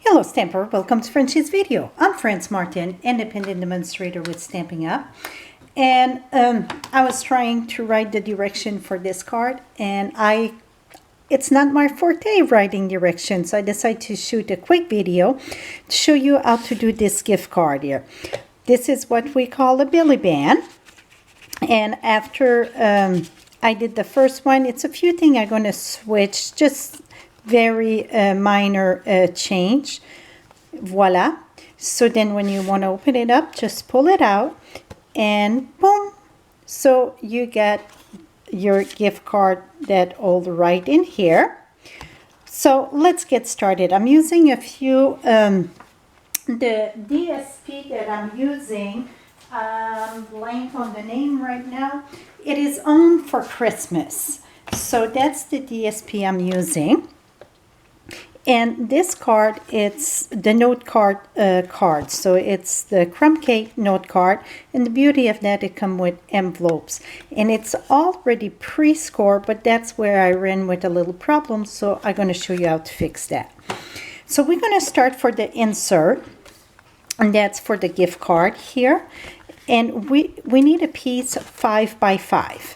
Hello Stamper, welcome to Frenchie's video. I'm Franz Martin, independent demonstrator with Stampin' Up. And I was trying to write the direction for this card, and it's not my forte writing directions, so I decided to shoot a quick video to show you how to do this gift card here. This is what we call a Billy Band. And after I did the first one, it's a few things I'm going to switch, just very minor change. Voila. So then when you want to open it up, just pull it out and boom. So you get your gift card that all right in here. So let's get started. I'm using a few, the DSP that I'm using, blank on the name right now. It is on for Christmas. So that's the DSP I'm using. And this card, it's the note card card. So it's the crumb cake note card. And the beauty of that, it comes with envelopes. And it's already pre-scored, but that's where I ran with a little problem. So I'm going to show you how to fix that. So we're going to start for the insert. And that's for the gift card here. And we need a piece 5 by 5.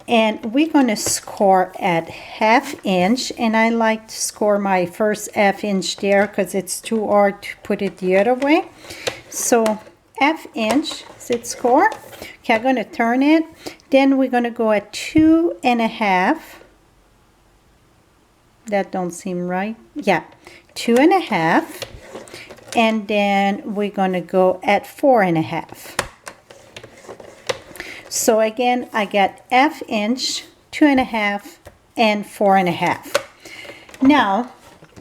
And we're going to score at 1/2 inch, and I like to score my first 1/2 inch there because it's too hard to put it the other way. So 1/2 inch is it score. Okay, I'm going to turn it. Then we're going to go at 2 1/2. That don't seem right. Yeah, 2 1/2. And then we're going to go at 4 1/2. So again, I got 1/2 inch, 2 1/2, and 4 1/2. Now,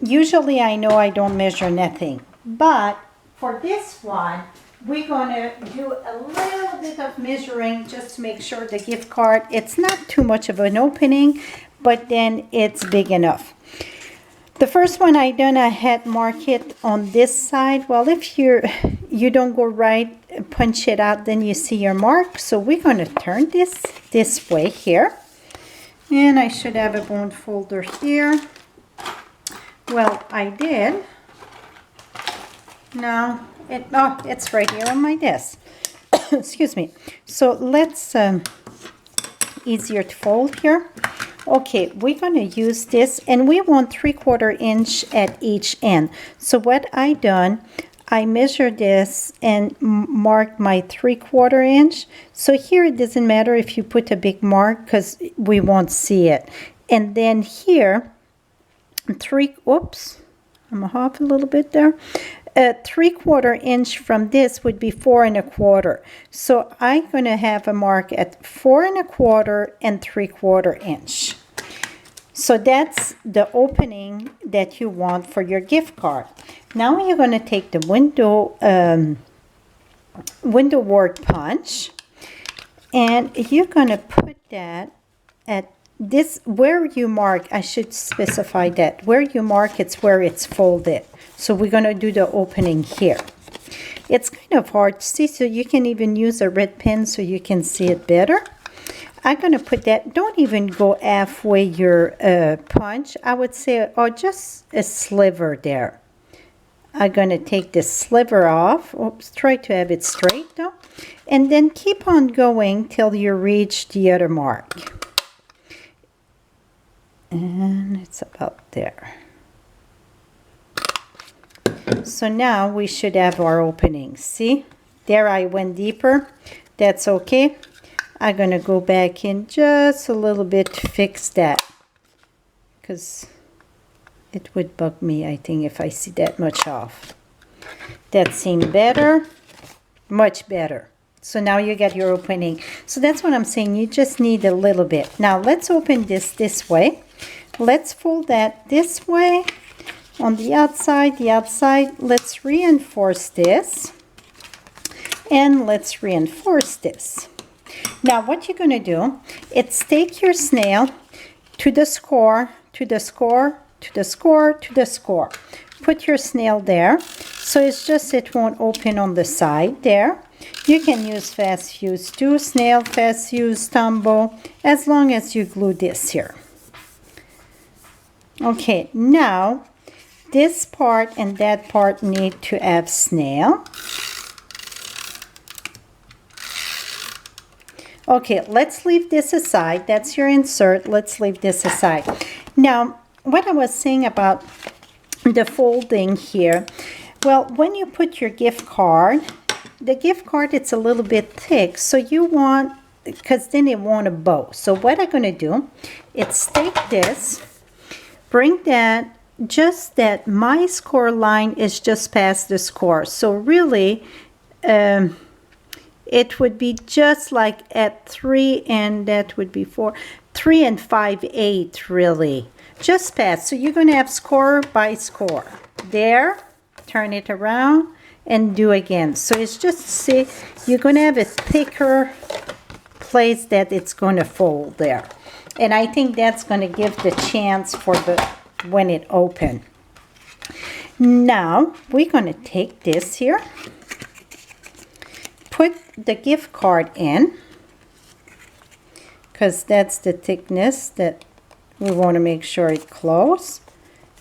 usually I know I don't measure nothing, but for this one, we're going to do a little bit of measuring just to make sure the gift card, it's not too much of an opening, but then it's big enough. The first one I done, I had mark it on this side. Well, if you don't go right, punch it out, then you see your mark. So we're going to turn this way here. And I should have a bone folder here. Well, I did. No, it's right here on my desk. Excuse me. So let's, easier to fold here. Okay, we're going to use this, and we want 3/4 inch at each end. So what I done, I measured this and marked my 3/4 inch. So here it doesn't matter if you put a big mark because we won't see it. And then here, I'm off a little bit there. 3/4 inch from this would be 4 1/4. So I'm going to have a mark at 4 1/4 and 3/4 inch. So that's the opening that you want for your gift card. Now you're going to take the window word punch, and you're going to put that at this where you mark. I should specify that where you mark, it's where it's folded. So we're going to do the opening here. It's kind of hard to see, so you can even use a red pen so you can see it better. I'm going to put that, don't even go halfway your punch. I would say, just a sliver there. I'm going to take this sliver off. Oops, try to have it straight though. And then keep on going till you reach the other mark. And it's about there. So now we should have our opening. See, there I went deeper. That's okay. I'm going to go back in just a little bit to fix that, because it would bug me, I think, if I see that much off. That seemed better, much better. So now you get your opening. So that's what I'm saying. You just need a little bit. Now let's open this way. Let's fold that this way. On the outside, let's reinforce this. And let's reinforce this. Now what you're going to do, it's take your snail to the score, to the score, to the score, to the score. Put your snail there. So it's just, it won't open on the side there. You can use fast fuse too, snail, fast fuse, tumble, as long as you glue this here. Okay, now this part and that part need to have snail. Okay, let's leave this aside. That's your insert. Let's leave this aside. Now, what I was saying about the folding here, well, when you put your gift card, the gift card, it's a little bit thick, so you want, because then it won't bow. So what I'm going to do is take this, bring that, just that my score line is just past the score. So really, it would be just like at 3, and that would be 4, 3 and 5/8 really. Just past. So you're going to have score by score. There, turn it around, and do again. So it's just, see, you're going to have a thicker place that it's going to fold there. And I think that's going to give the chance for the, when it open. Now, we're going to take this here, put the gift card in, because that's the thickness that we want to make sure it close.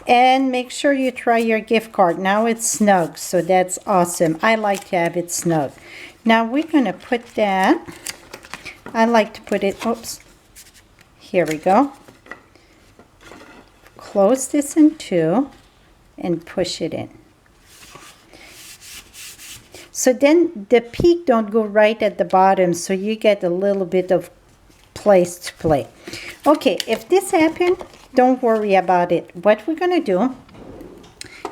And make sure you try your gift card. Now it's snug, so that's awesome. I like to have it snug. Now we're going to put that, I like to put it, oops, here we go. Close this in two and push it in. So then the peak don't go right at the bottom, so you get a little bit of place to play. Okay, if this happened, don't worry about it. What we're going to do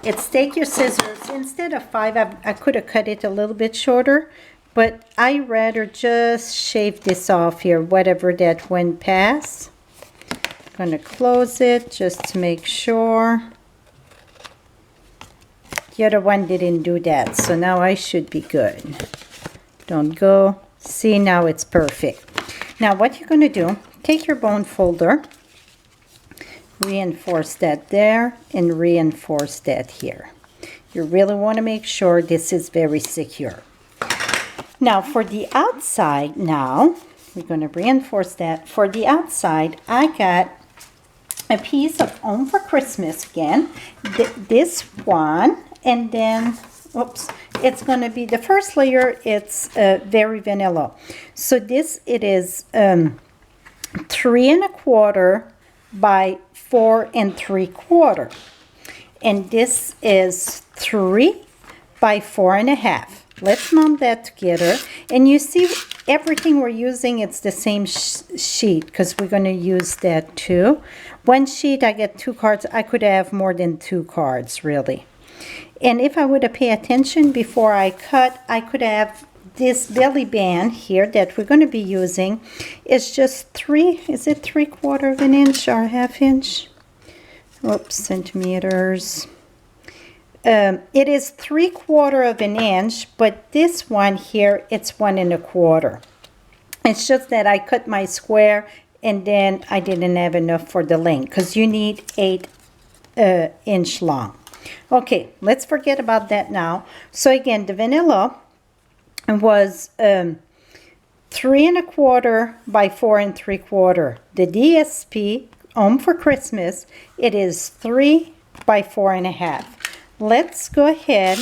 is take your scissors. Instead of 5, I could have cut it a little bit shorter, but I rather just shave this off here, whatever that went past. I'm going to close it just to make sure. The other one didn't do that, so now I should be good. Don't go. See, now it's perfect. Now what you're going to do, take your bone folder, reinforce that there, and reinforce that here. You really want to make sure this is very secure. Now for the outside, now we're going to reinforce that. For the outside, I got a piece of Home for Christmas again. This one, and then, oops, it's going to be the first layer. It's very vanilla. So this, it is 3 1/4 by 4 3/4, and this is 3 by 4 1/2. Let's mount that together, and you see everything we're using, it's the same sheet, because we're going to use that too. One sheet, I get 2 cards. I could have more than 2 cards really. And if I would have paid attention before I cut, I could have this belly band here that we're going to be using is just 3, is it 3/4 of an inch or 1/2 inch? Oops, centimeters. It is 3/4 of an inch, but this one here, it's 1 1/4. It's just that I cut my square and then I didn't have enough for the length, because you need 8 inch long. Okay, let's forget about that now. So again, the vanilla was 3 1/4 by 4 3/4. The DSP, Home for Christmas, it is 3 by 4 1/2. Let's go ahead,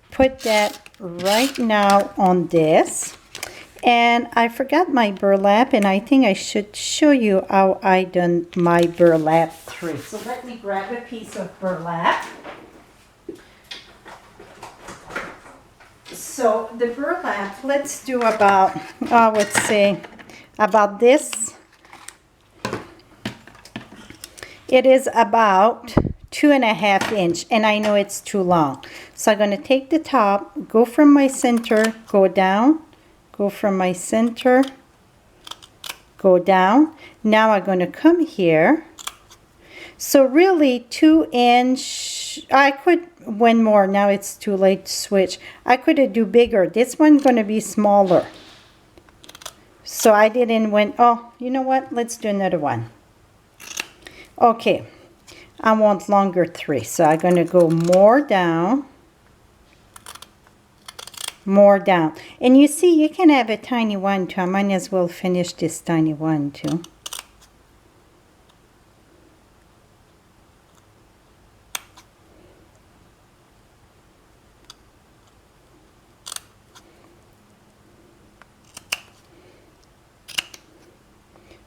put that right now on this. And I forgot my burlap, and I think I should show you how I done my burlap through. So let me grab a piece of burlap. So the burlap, let's do about, I would say, about this. It is about 2 1/2 inch, and I know it's too long. So I'm going to take the top, go from my center, go down, go from my center, go down. Now I'm going to come here. So really 2 inch, I could, one more, now it's too late to switch. I could do bigger. This one's going to be smaller. So I didn't went, oh, you know what? Let's do another one. Okay, I want longer 3. So I'm going to go more down. More down. And you see, you can have a tiny one too. I might as well finish this tiny one too.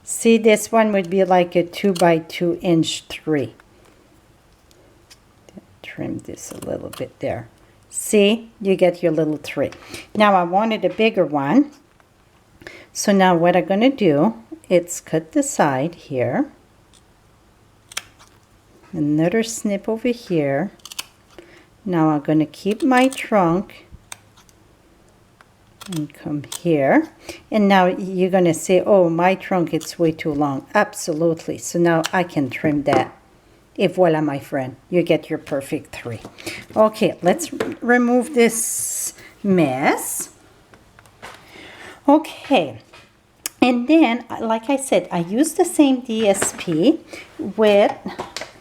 See, this one would be like a 2 by 2 inch 3. Trim this a little bit there. See, you get your little 3. Now I wanted a bigger one. So now what I'm going to do, is cut the side here. Another snip over here. Now I'm going to keep my trunk and come here. And now you're going to say, oh, my trunk, it's way too long. Absolutely. So now I can trim that. Et voila, my friend. You get your perfect 3. Okay, let's remove this mess. Okay. And then, like I said, I use the same DSP with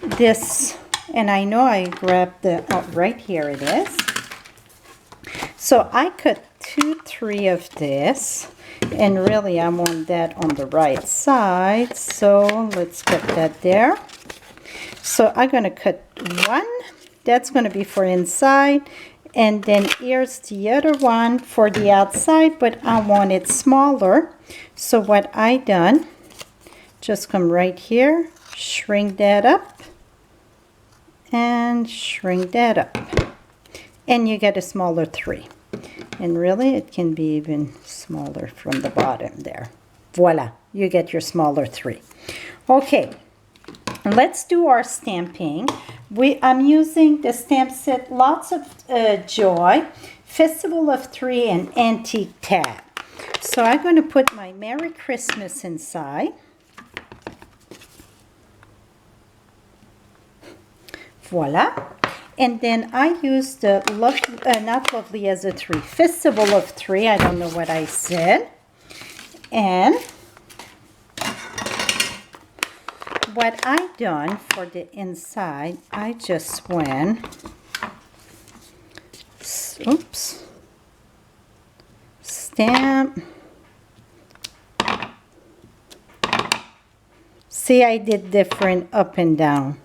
this. And I know I grabbed the, oh, right here it is. So I cut 2, 3 of this, and really I want that on the right side, so let's cut that there. So I'm going to cut 1, that's going to be for inside, and then here's the other one for the outside, but I want it smaller. So what I done, just come right here, shrink that up, and shrink that up, and you get a smaller 3. And really, it can be even smaller from the bottom there. Voila, you get your smaller 3. Okay, let's do our stamping. I'm using the stamp set Lots of Joy, Festival of 3, and Antique Tab. So I'm going to put my Merry Christmas inside. Voila. And then I use the not Lovely as a 3, Festival of 3. I don't know what I said. And what I done for the inside, I just went, oops, stamp. See, I did different up and down.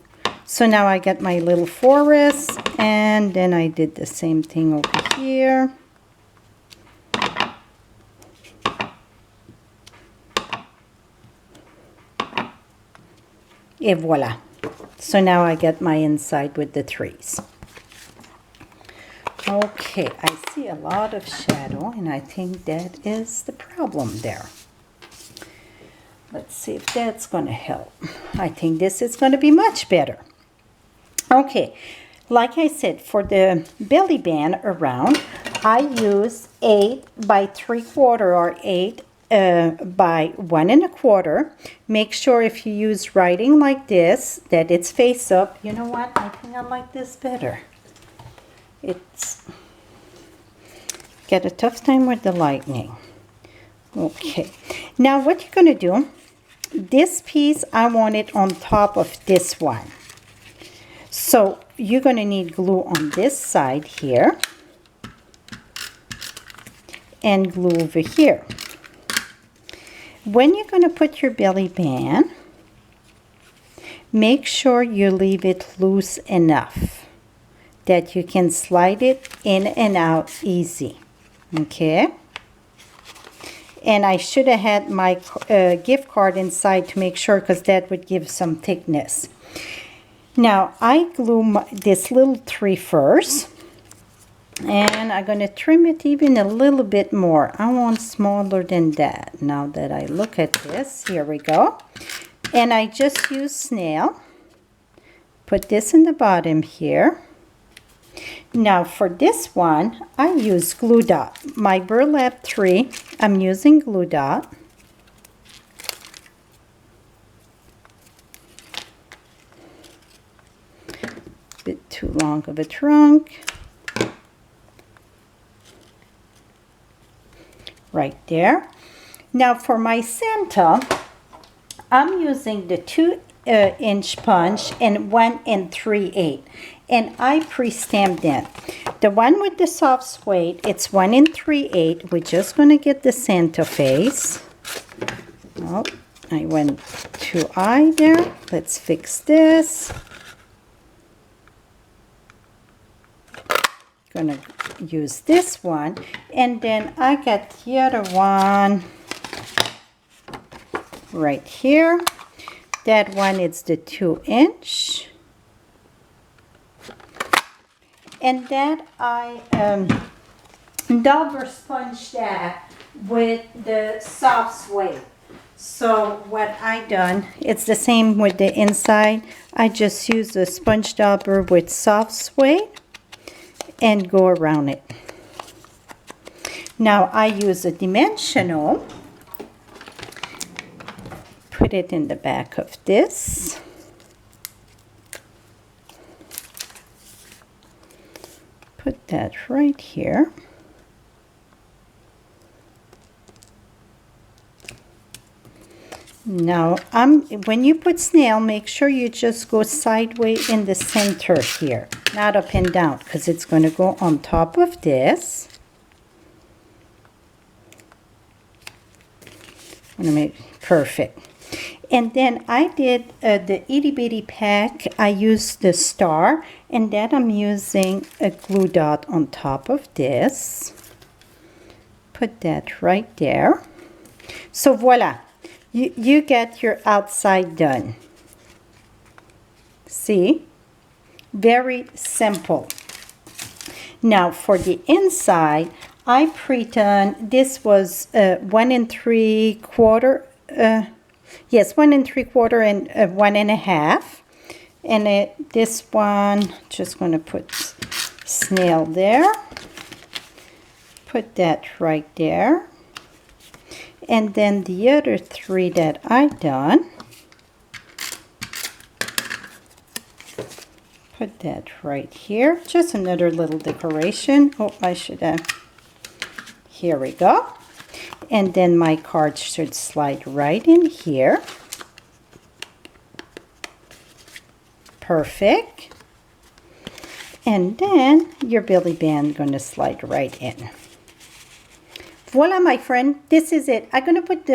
So now I got my little forest, and then I did the same thing over here. Et voila. So now I get my inside with the 3s. Okay, I see a lot of shadow, and I think that is the problem there. Let's see if that's going to help. I think this is going to be much better. Okay, like I said, for the belly band around, I use 8 by 3/4 or 8 by 1 1/4. Make sure if you use writing like this, that it's face up. You know what? I think I like this better. It's get a tough time with the lightning. Okay, now what you're going to do, this piece, I want it on top of this one. So you're going to need glue on this side here and glue over here. When you're going to put your belly band, make sure you leave it loose enough that you can slide it in and out easy. Okay? And I should have had my gift card inside to make sure, because that would give some thickness. Now, I glue this little 3 first, and I'm going to trim it even a little bit more. I want smaller than that. Now that I look at this, here we go. And I just use snail. Put this in the bottom here. Now for this one, I use glue dot. My burlap 3, I'm using glue dot. Bit too long of a trunk. Right there. Now for my Santa, I'm using the 2-inch punch and 1 3/8, and I pre-stamped them. The one with the soft suede, it's 1 3/8. We're just going to get the Santa face. Oh, I went too high there. Let's fix this. Gonna use this one, and then I got the other one. right here. That one is the 2-inch. And that I double sponge that with the soft suede. So what I done, it's the same with the inside. I just use the sponge dauber with soft suede and go around it. Now I use a dimensional. Put it in the back of this. Put that right here. Now, when you put snail, make sure you just go sideways in the center here, not up and down, because it's going to go on top of this. I'm going to make perfect. And then I did the itty bitty pack. I used the star, and then I'm using a glue dot on top of this. Put that right there. So voila. You get your outside done. See? Very simple. Now for the inside, I pre-done, this was 1 3/4, yes, 1 3/4 and 1 1/2. And this one, just going to put snail there. Put that right there. And then the other 3 that I done, put that right here. Just another little decoration. Oh, I should have. Here we go. And then my card should slide right in here. Perfect. And then your belly band going to slide right in. Voila, my friend, this is it. I'm going to put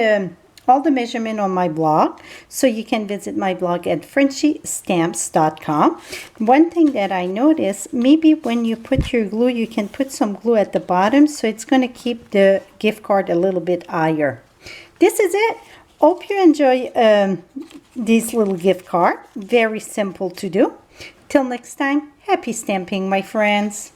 all the measurement on my blog, so you can visit my blog at FrenchieStamps.com. One thing that I noticed, maybe when you put your glue, you can put some glue at the bottom, so it's going to keep the gift card a little bit higher. This is it. Hope you enjoy this little gift card. Very simple to do. Till next time, happy stamping, my friends.